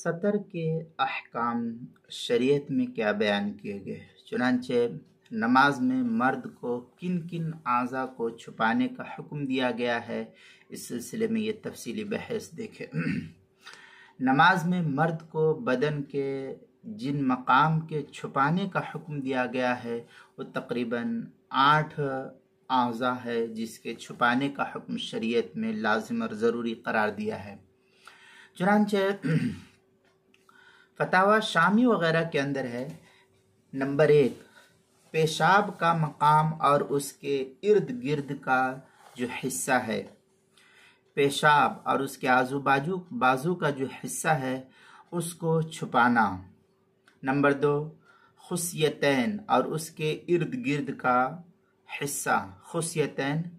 सतर के अहकाम शरीयत में क्या बयान किए गए। चुनांचे नमाज में मर्द को किन किन आज़ा को छुपाने का हुक्म दिया गया है, इस सिलसिले में ये तफसीली बहस देखें। नमाज में मर्द को बदन के जिन मकाम के छुपाने का हुक्म दिया गया है वो तकरीबन 8 आज़ा है जिसके छुपाने का हुक्म शरीयत में लाजिम और ज़रूरी करार दिया है। चुनांचे फतावा शामी वगैरह के अंदर है, नंबर 1 पेशाब का मकाम और उसके इर्द गिर्द का जो हिस्सा है, पेशाब और उसके आजू बाजू का जो हिस्सा है उसको छुपाना। नंबर 2 खुसियतैन और उसके इर्द गिर्द का हिस्सा, खुसियतैन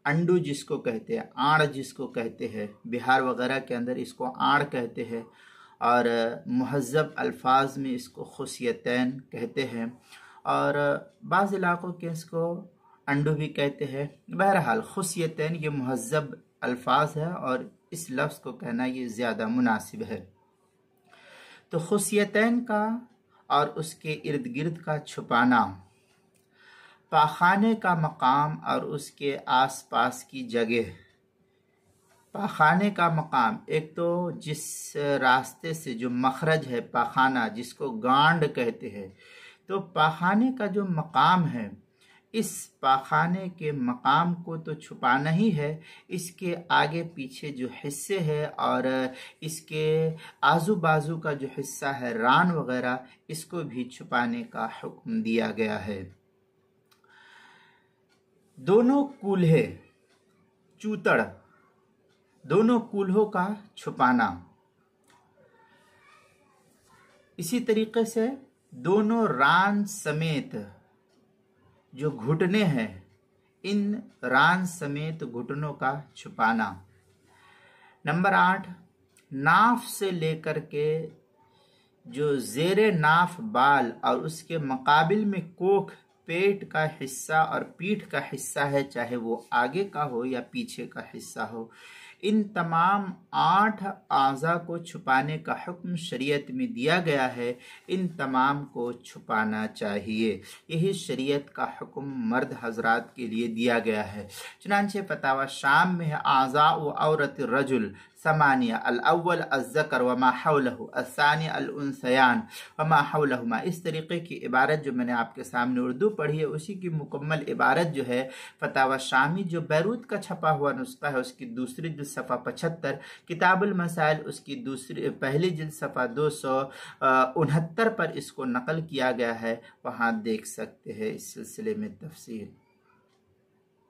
अंडू जिसको कहते हैं, आड़ जिसको कहते हैं, बिहार वगैरह के अंदर इसको आड़ कहते हैं और मुहज़्ज़ब अल्फाज में इसको खुसियतैन कहते हैं और बाज़ इलाक़ों के इसको अंडू भी कहते हैं। बहरहाल खुसियतैन ये मुहज़्ज़ब अल्फाज है और इस लफ्ज़ को कहना ये ज़्यादा मुनासिब है। तो खुसियतैन का और उसके इर्द गिर्द का छुपाना, पाखाने का मकाम और उसके आसपास की जगह। पाखाने का मकाम एक तो जिस रास्ते से जो मखरज है पाखाना जिसको गांड कहते हैं, तो पाखाने का जो मकाम है इस पाखाने के मकाम को तो छुपाना ही है, इसके आगे पीछे जो हिस्से है और इसके आजू बाजू का जो हिस्सा है रान वगैरह, इसको भी छुपाने का हुक्म दिया गया है। दोनों कूल्हे चूतड़, दोनों कूल्हों का छुपाना। इसी तरीके से दोनों रान समेत जो घुटने हैं, इन रान समेत घुटनों का छुपाना। नंबर 8 नाफ से लेकर के जो ज़ेरे नाफ बाल और उसके मुकाबिल में कोख, पेट का हिस्सा और पीठ का हिस्सा है, चाहे वो आगे का हो या पीछे का हिस्सा हो, इन तमाम 8 आज़ा को छुपाने का हुक्म शरीयत में दिया गया है। इन तमाम को छुपाना चाहिए, यही शरीयत का हुक्म मर्द हजरात के लिए दिया गया है। चुनांचे फतावा शाम में है आज़ा व औरत रजुल समानिया, अल अव्वल अज़्ज़कर वमा हौलहु, अस्सानी अल उन्सयान वमा हौलहुमा। इस तरीके की इबारत जो मैंने आपके सामने उर्दू पढ़ी है उसी की मुकम्मल इबारत जो है फतावा शामी जो बैरूत का छपा हुआ नुस्खा है उसकी दूसरी जिल्द सफ़ा 75, किताबुल मसाइल उसकी पहली जिल्द सफ़ा 269 पर इसको नकल किया गया है, वहाँ देख सकते हैं इस सिलसिले में तफसील।